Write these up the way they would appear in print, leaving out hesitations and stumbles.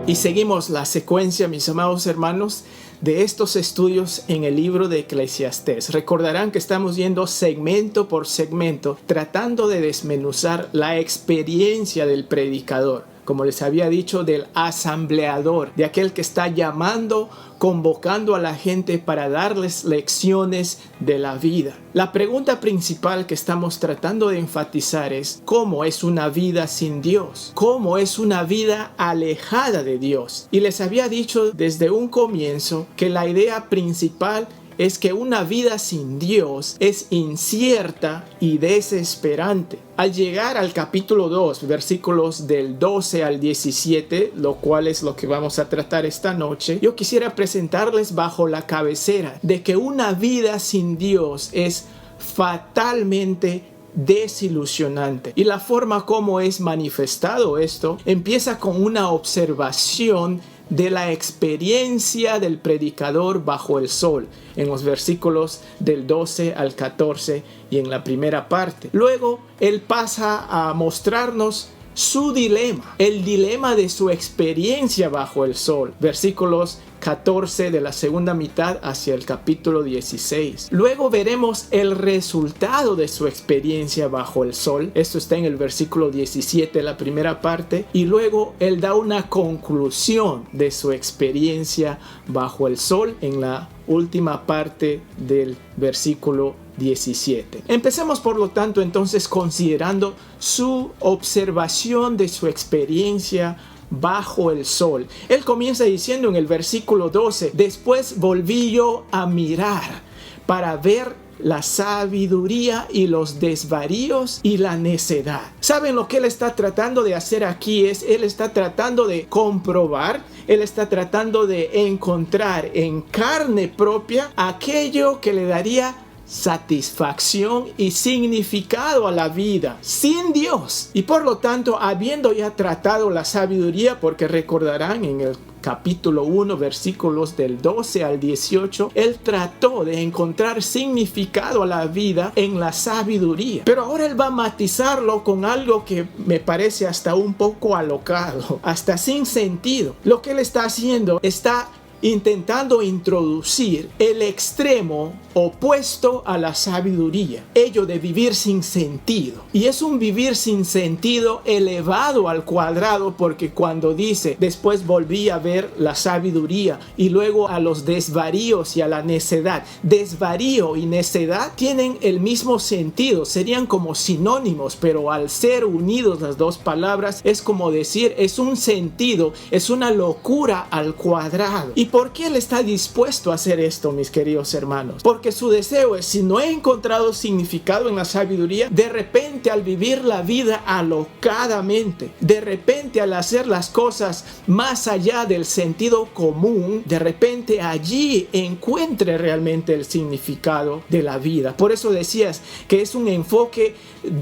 Y seguimos la secuencia, mis amados hermanos, de estos estudios en el libro de Eclesiastés. Recordarán que estamos yendo segmento por segmento, tratando de desmenuzar la experiencia del predicador. Como les había dicho, del asambleador, de aquel que está llamando, convocando a la gente para darles lecciones de la vida. La pregunta principal que estamos tratando de enfatizar es: ¿cómo es una vida sin Dios? ¿Cómo es una vida alejada de Dios? Y les había dicho desde un comienzo que la idea principal es que una vida sin Dios es incierta y desesperante. Al llegar al capítulo 2, versículos del 12 al 17, lo cual es lo que vamos a tratar esta noche, yo quisiera presentarles bajo la cabecera de que una vida sin Dios es fatalmente desilusionante. Y la forma como es manifestado esto empieza con una observación de la experiencia del predicador bajo el sol, en los versículos del 12 al 14 y en la primera parte. Luego él pasa a mostrarnos su dilema, el dilema de su experiencia bajo el sol, versículos 14 de la segunda mitad hacia el capítulo 16. Luego veremos el resultado de su experiencia bajo el sol. Esto está en el versículo 17, la primera parte. Y luego él da una conclusión de su experiencia bajo el sol en la última parte del versículo 17. Empecemos por lo tanto entonces considerando su observación de su experiencia bajo el sol. Él comienza diciendo en el versículo 12: después volví yo a mirar para ver la sabiduría y los desvaríos y la necedad. ¿Saben lo que él está tratando de hacer aquí? Él está tratando de comprobar, él está tratando de encontrar en carne propia aquello que le daría satisfacción y significado a la vida sin Dios. Y por lo tanto, habiendo ya tratado la sabiduría, porque recordarán en el capítulo 1, versículos del 12 al 18, él trató de encontrar significado a la vida en la sabiduría. Pero ahora él va a matizarlo con algo que me parece hasta un poco alocado, hasta sin sentido. Lo que él está haciendo está intentando introducir el extremo opuesto a la sabiduría, ello de vivir sin sentido. Y es un vivir sin sentido elevado al cuadrado, porque cuando dice después volví a ver la sabiduría y luego a los desvaríos y a la necedad, desvarío y necedad tienen el mismo sentido, serían como sinónimos, pero al ser unidos las dos palabras es como decir, es un sentido, es una locura al cuadrado. ¿Y por qué él está dispuesto a hacer esto, mis queridos hermanos? Porque su deseo es: si no he encontrado significado en la sabiduría, de repente al vivir la vida alocadamente, de repente al hacer las cosas más allá del sentido común, de repente allí encuentre realmente el significado de la vida. Por eso decías que es un enfoque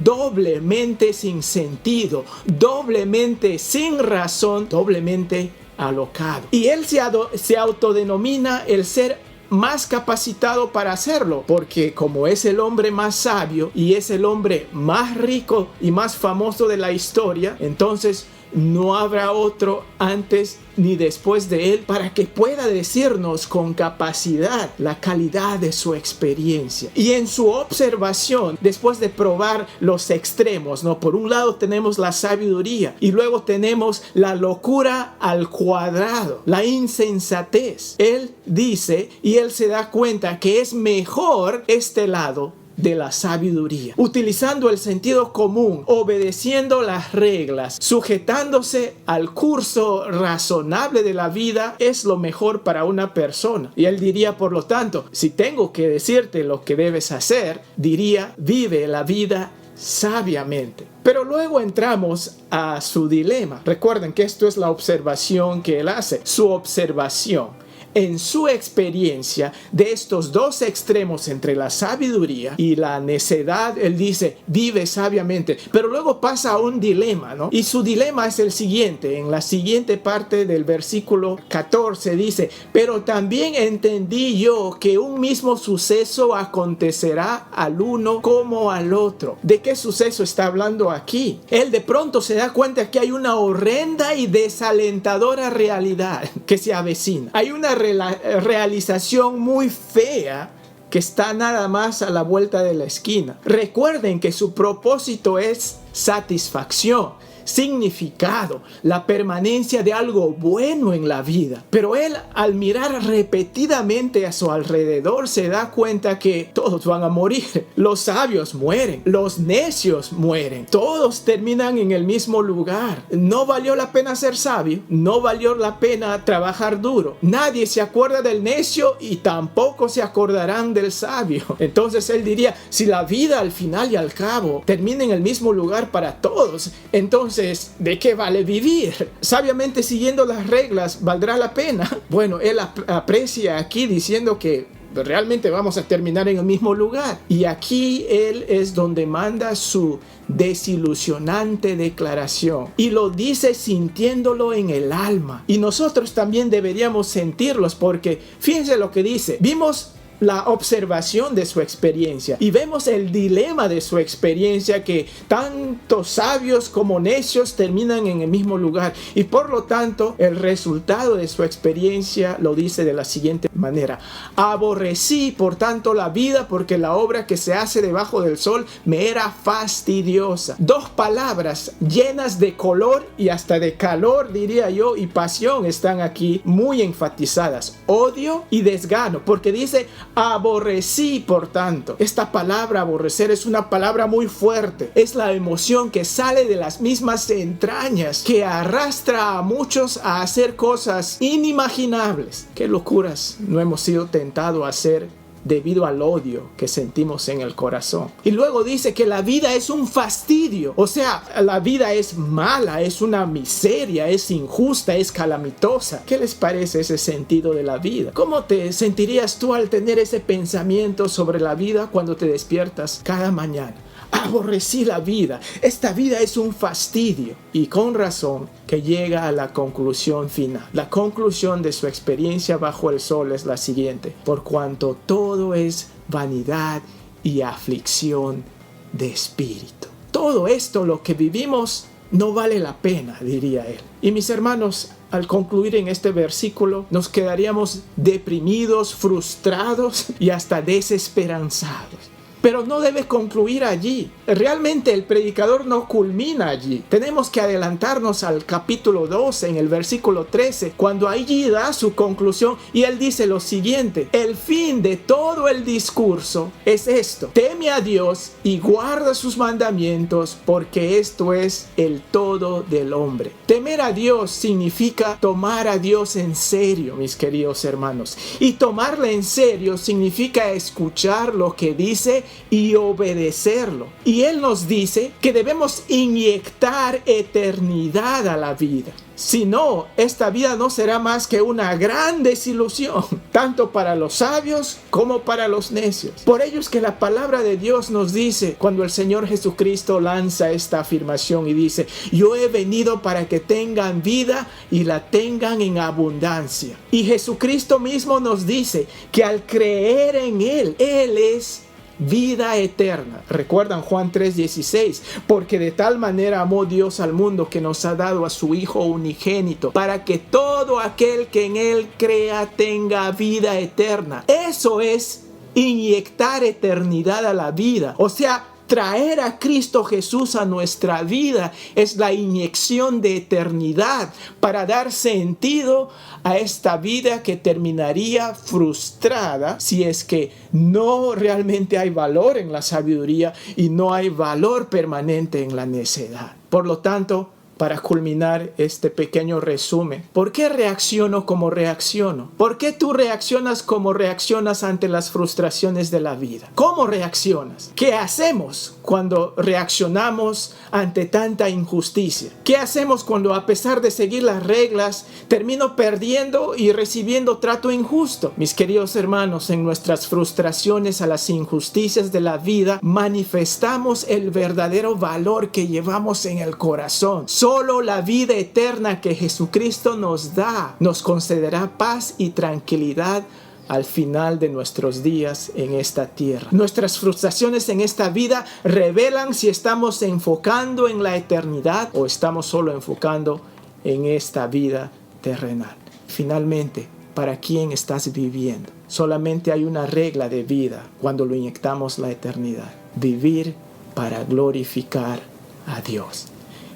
doblemente sin sentido, doblemente sin razón, doblemente alocado. Y él se autodenomina el ser más capacitado para hacerlo, porque como es el hombre más sabio y es el hombre más rico y más famoso de la historia, entonces no habrá otro antes ni después de él para que pueda decirnos con capacidad la calidad de su experiencia. Y en su observación, después de probar los extremos, ¿no? Por un lado tenemos la sabiduría y luego tenemos la locura al cuadrado, la insensatez. Él dice y él se da cuenta que es mejor este lado de la sabiduría, utilizando el sentido común, obedeciendo las reglas, sujetándose al curso razonable de la vida, es lo mejor para una persona. Y él diría, por lo tanto, si tengo que decirte lo que debes hacer, diría: vive la vida sabiamente. Pero luego entramos a su dilema. Recuerden que esto es la observación que él hace, su observación. en su experiencia de estos dos extremos entre la sabiduría y la necedad. Él dice, vive sabiamente, pero luego pasa a un dilema, ¿no? Y su dilema es el siguiente. En la siguiente parte del versículo 14 dice, pero también entendí yo que un mismo suceso acontecerá al uno como al otro. ¿De qué suceso está hablando aquí? Él de pronto se da cuenta que hay una horrenda y desalentadora realidad que se avecina. Hay una realización muy fea que está nada más a la vuelta de la esquina. Recuerden que su propósito es satisfacción, significado, la permanencia de algo bueno en la vida. Pero él, al mirar repetidamente a su alrededor, se da cuenta que todos van a morir. Los sabios mueren, los necios mueren, todos terminan en el mismo lugar. No valió la pena ser sabio, no valió la pena trabajar duro. Nadie se acuerda del necio y tampoco se acordarán del sabio. Entonces él diría, si la vida al final y al cabo termina en el mismo lugar para todos, entonces ¿de qué vale vivir? Sabiamente siguiendo las reglas, ¿valdrá la pena? Bueno, él aprecia aquí diciendo que realmente vamos a terminar en el mismo lugar. Y aquí él es donde manda su desilusionante declaración. Y lo dice sintiéndolo en el alma. Y nosotros también deberíamos sentirlos, porque fíjense lo que dice. Vimos la observación de su experiencia y vemos el dilema de su experiencia, que tanto sabios como necios terminan en el mismo lugar, y por lo tanto el resultado de su experiencia lo dice de la siguiente manera: aborrecí por tanto la vida, porque la obra que se hace debajo del sol me era fastidiosa. Dos palabras llenas de color y hasta de calor, diría yo, y pasión están aquí muy enfatizadas: odio y desgano, porque dice aborrecí por tanto. Esta palabra aborrecer es una palabra muy fuerte. Es la emoción que sale de las mismas entrañas, que arrastra a muchos a hacer cosas inimaginables. Qué locuras no hemos sido tentados a hacer debido al odio que sentimos en el corazón. Y luego dice que la vida es un fastidio. O sea, la vida es mala, es una miseria, es injusta, es calamitosa. ¿Qué les parece ese sentido de la vida? ¿Cómo te sentirías tú al tener ese pensamiento sobre la vida cuando te despiertas cada mañana? Aborrecí la vida. Esta vida es un fastidio. Y con razón que llega a la conclusión final. La conclusión de su experiencia bajo el sol es la siguiente: por cuanto todo es vanidad y aflicción de espíritu. Todo esto, lo que vivimos, no vale la pena, diría él. Y mis hermanos, al concluir en este versículo, nos quedaríamos deprimidos, frustrados y hasta desesperanzados. Pero no debe concluir allí. Realmente el predicador no culmina allí. Tenemos que adelantarnos al capítulo 12, en el versículo 13, cuando allí da su conclusión y él dice lo siguiente: el fin de todo el discurso es esto: teme a Dios y guarda sus mandamientos, porque esto es el todo del hombre. Temer a Dios significa tomar a Dios en serio, mis queridos hermanos. Y tomarle en serio significa escuchar lo que dice y obedecerlo. Y él nos dice que debemos inyectar eternidad a la vida. Si no, esta vida no será más que una gran desilusión, tanto para los sabios como para los necios. Por ello es que la palabra de Dios nos dice, cuando el Señor Jesucristo lanza esta afirmación y dice: yo he venido para que tengan vida y la tengan en abundancia. Y Jesucristo mismo nos dice que al creer en Él, Él es vida eterna. Recuerdan Juan 3:16, porque de tal manera amó Dios al mundo que nos ha dado a su Hijo unigénito, para que todo aquel que en Él crea tenga vida eterna. Eso es inyectar eternidad a la vida. O sea, traer a Cristo Jesús a nuestra vida es la inyección de eternidad para dar sentido a esta vida que terminaría frustrada si es que no realmente hay valor en la sabiduría y no hay valor permanente en la necedad. Por lo tanto, para culminar este pequeño resumen, ¿por qué reacciono como reacciono? ¿Por qué tú reaccionas como reaccionas ante las frustraciones de la vida? ¿Cómo reaccionas? ¿Qué hacemos cuando reaccionamos ante tanta injusticia? ¿Qué hacemos cuando, a pesar de seguir las reglas, termino perdiendo y recibiendo trato injusto? Mis queridos hermanos, en nuestras frustraciones a las injusticias de la vida, manifestamos el verdadero valor que llevamos en el corazón. Solo la vida eterna que Jesucristo nos da nos concederá paz y tranquilidad al final de nuestros días en esta tierra. Nuestras frustraciones en esta vida revelan si estamos enfocando en la eternidad o estamos solo enfocando en esta vida terrenal. Finalmente, ¿para quién estás viviendo? Solamente hay una regla de vida cuando lo inyectamos la eternidad: vivir para glorificar a Dios.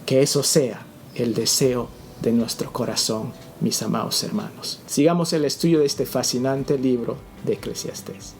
Que eso sea el deseo de nuestro corazón, mis amados hermanos. Sigamos el estudio de este fascinante libro de Eclesiastés.